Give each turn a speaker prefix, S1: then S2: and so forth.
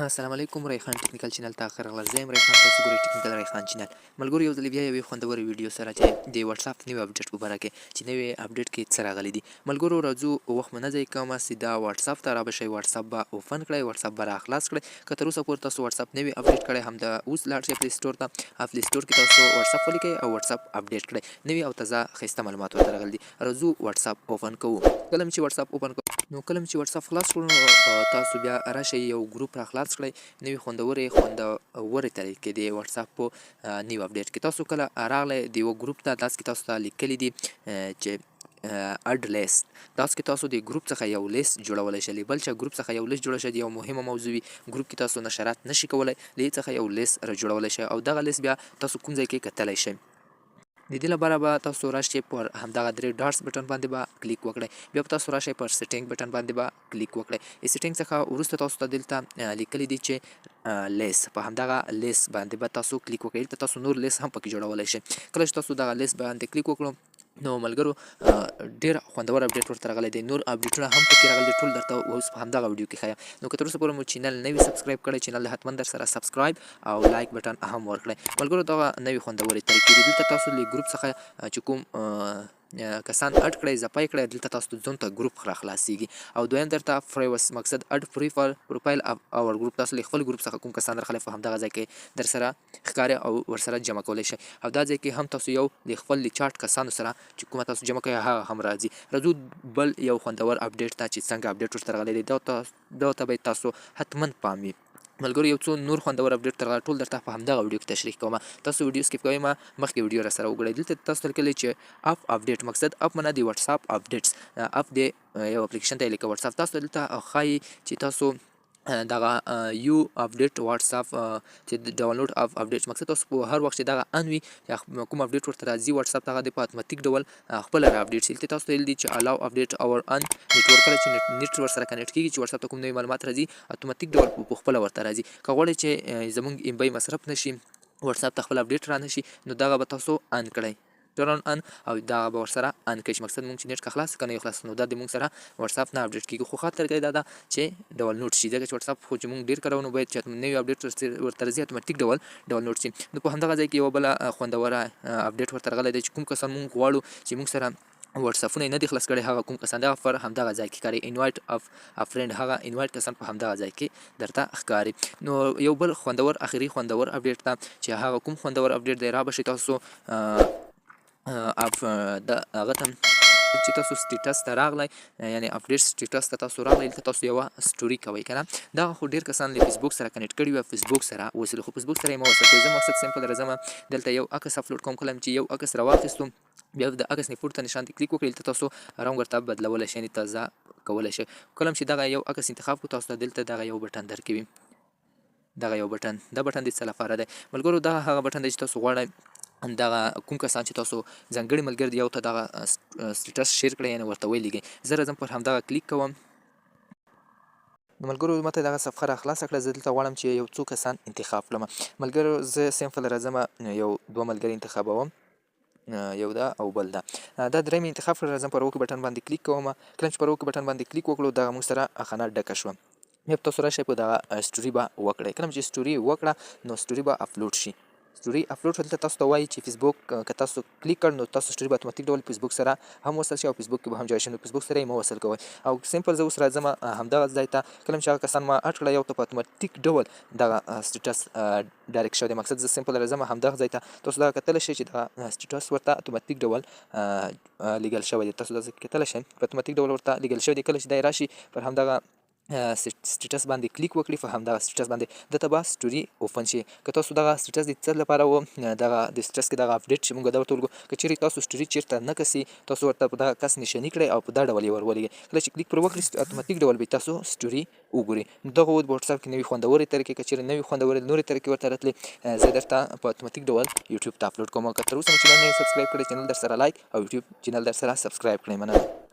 S1: السلام علیکم ریحان ټیکنیکل چینل ته اخر غلا زم ریحان تاسو ګورئ ټیکنیکل ریحان چینل ملګرو یو ځل بیا یو خوندور ویډیو سره چې د واتساپ نیو اپډیټ په اړه کې چې نوې اپډیټ کې څه راغلي دي ملګرو راځو وخت نه ځای کوم سیدا واتساپ ته را بشي واتساپ به اوپن کړئ واتساپ به را خلاص کړئ که تر اوسه پورې تاسو واتساپ نوې اپډیټ کړئ هم د اوس لاړ شئ پلی سټور ته پلی سټور کې تاسو واتساپ ولیکئ او واتساپ اپډیټ کړئ نوې او تازه ښایسته معلومات ورته راغلي دي راځو واتساپ اوپن کوو کله چې واتساپ اوپن کوو نو کله چې واتساپ خلاص کړو تاسو بیا راشئ یو ګروپ را خلاص کړئ نوې خوندورې طریقې د واتساپ په نیو اپډیټ کې تاسو کله راغلی د یوه ګروپ ته داسې کې تاسو ته لیکلي دي چې اډ لیست داسې کې تاسو د ګروپ څخه یو لیست جوړولی شئ بل چا ګروپ څخه یو لیست جوړولی شئ یو مهمه موضوع وي ګروپ کې تاسو نشرات نشئ کولی له هغې څخه یو لیست را جوړولی شئ او دغه لیست بیا تاسو کوم ځای کې کتلی شئ د دې لپاره به تاسو راشئ پر همدغه درې ډاټس بټن باندې به کلیک وکړئ بیا به تاسو راشئ پر سیټینګ بټن باندې به کلیک وکړئ سیټینګ څخه وروسته تاسو ته دلته لیکلي دي چې لیس په همدغه لیس باندې به تاسو کلیک وکړئ دلته تاسو نور لیس هم پکې جوړولی شئ کله چې تاسو دغه لیس باندې کلیک وکړو نو ملګرو ډېر خوندور اپډیټ ورته راغلی دی نور اپډیټونه هم پکې راغلي دي ټول درته اوس په همدغه ویډیو کې ښیم نو که تر اوسه پورې مو چینل نه وي سبسکرایب کړی چینل حتما در سره سبسکرایب او لایک بټن هم ورکړئ ملګرو دغه نوې خوندورې طریقې دي دلته تاسو له ګروپ څخه چې کوم کسان اډ کړئ زپای کړئ دلته تاسو ځون ته ګروپ را خلاصیږي او دویم درته فریوس مقصد اډ فری فار پروفایل اور ګروپ تاسو له خپل ګروپ څخه کوم کسان راخلی په همدغه ځای کې درسره ښکاري او ورسره جمع کولی شئ او دا ځای کې هم تاسو یو د خپل چاټ کسانو سره چې کومه تاسو جمع کوئ هغه هم راځي راځو بل یو خوندور اپډیټ ته چې څنګه اپډیټ ورته راغلی دی دغه ته باید تاسو حتما پام وي ملګرو یو څو نور خوندور اپډیټ تر ټول درته په همدغه ویډیو کې تشریح کوم تاسو ویډیو سکیپ کوئ ما مخکې ویډیو را سره وګورئ دلته تاسو لیکلی چې اپ اپډیټ مقصد اپ معنا د واتساپ اپډیټس اپ د یو اپلیکیشن ته لیکه واتساپ تاسو دلته ښایي چې تاسو دغه یو اپډیټ واتساپ چې ډاونلوډ اف اپډیټ مقصد تاسو په هر وخت چې دغه ان وي یا کوم اپډیټ ورته راځي واتساپ دغه د په اتوماتیک ډول خپله را اپډیټ شي تاسو ته ویل دي چې الاو اپډیټ اور ان نیټورک کله چې نیټ ورسره کنیکټ کېږي چې واتساپ ته کوم نوي معلومات راځي اتوماتیک ډول په خپله ورته راځي که غواړئ چې زموږ ام بی مصرف نشي واتساپ ته خپل اپډیټ را نشي نو دغه به تاسو ان کړئ ټرن ان او دا به ورسره ان کړئ چې مقصد مونږ چې نیټ که خلاص که نه خلاص نو دا د مونږ سره واتساپ نه اپډیټ کېږي خو ښه طریقه دا ده چې ډاونلوډ شي ځکه چې واتساپ خو چې مونږ ډېر کاروو نو باید چې نوي اپډیټ ورته راځي اتوماتیک ډول ډاونلوډ شي نو په همدغه ځای کې یوه بله خوندوره اپډیټ ورته راغلی دی چې کوم کسان مونږ غواړو چې مونږ سره واتساپونه نه دي خلاص کړي هغه کوم کسان دغه پر همدغه ځای کې ښکاري انوایټ اف فرینډ هغه انوایټ کسان په همدغه ځای کې درته ښکاري نو یو بل خوندور اخري خوندور اپډیټ ته چې هغه کوم خوندور اپډیټ دی را بشئ تاسو هغه ته چې تاسو سټیټس ته راغلی یعنې اپډیټ سټیټس ته تاسو راغلی دلته تاسو یوه سټوري کوئ که نه دغه خو ډېر کسان له فیسبوک سره کنیکټ کړي وي فیسبوک سره وصل خو فیسبوک سره یې مه وصل کوئ زه مقصد سمپل راځم دلته یو عکس اپلوډ کوم کله چې یو عکس راواخیستو بیا د عکس نه پورته نشان ته کلیک وکړئ دلته تاسو رنګ ورته بدلولی شئ یعنې تازه کولی شئ کله چې دغه یو عکس انتخاب کړو تاسو ته دلته دغه یو بټن درکوي دغه یو بټن دا بټن د څه لپاره دی ملګرو دغه هغه بټن دی چې تاسو غواړئ دغه کوم کسان چې تاسو ځانګړي ملګري دي یو ته دغه سټیټس شیر کړئ یعنې ورته ولیږئ زه راځم پر همدغه کلیک کوم نو ملګرو ماته دغه صفحه را خلاصه کړه زه دلته غواړم چې یو څو کسان انتخاب کړم ملګرو زه سمپل راځم یو دوه ملګري انتخابوم یو دا او بل دا درېیم انتخاب کړه راځم پر اوکې بټن باندې کلیک کوم کله چې پر اوکې بټن باندې کلیک وکړو دغه موږ سره خانه ډکه شوه بیا تاسو راشئ په دغه سټوري به وکړئ کله چې سټوري وکړه نو سټوري به اپلوډ شي سټوري اپلوډ شو دلته تاسو ته وایي چې فیسبوک که تاسو کلیک کړ نو تاسو سټوري به اتوماتیک ډول فیسبوک سره هم وصل شي او فیسبوک کې به هم جوړ شي نو فیسبوک سره یې مه وصل کوئ او سمپل زه اوس راځم همدغه ځای ته کله چې هغه کسان ما اډ کړه یو ته په اتوماتیک ډول دغه سټیټس ډایرکټ شوی دی مقصد زه سمپل راځم همدغه ځای ته تاسو دغه کتلی شئ چې دغه سټیټس ورته اتوماتیک ډول لیږل شوی دی تاسو داسې کتلی شئ په اتوماتیک ډول ورته لیږل شوی دی کله چې دی راشي پر همدغه سټیټس باندې کلیک وکړي په همدغه سټیټس باندې دلته به سټوري اوپن شي که تاسو دغه سټیټس د څه لپاره و دغه د سټیټس کې دغه اپډیټ چې موږ دا ورته ولګو که چیرې تاسو سټوري چیرته نه کسي تاسو ورته په دغه کس نشاني کړئ او په دا ډول یې ور ولګئ کله چې کلیک پر وکړئ اتوماتیک ډول به تاسو سټوري وګورئ نو دغه و واتساپ کې نوي خوندورې طریقې که چیرې نوي خوندورې نورې طریقې ورته راتلې زه درته په اتوماتیک ډول یوټیوب ته اپلوډ کوم که تر اوسه مو چینل نه یې سبسکرایب کړی چینل درسره لایک او یوټیوب چینل درسره سبسکرایب کړئ مننه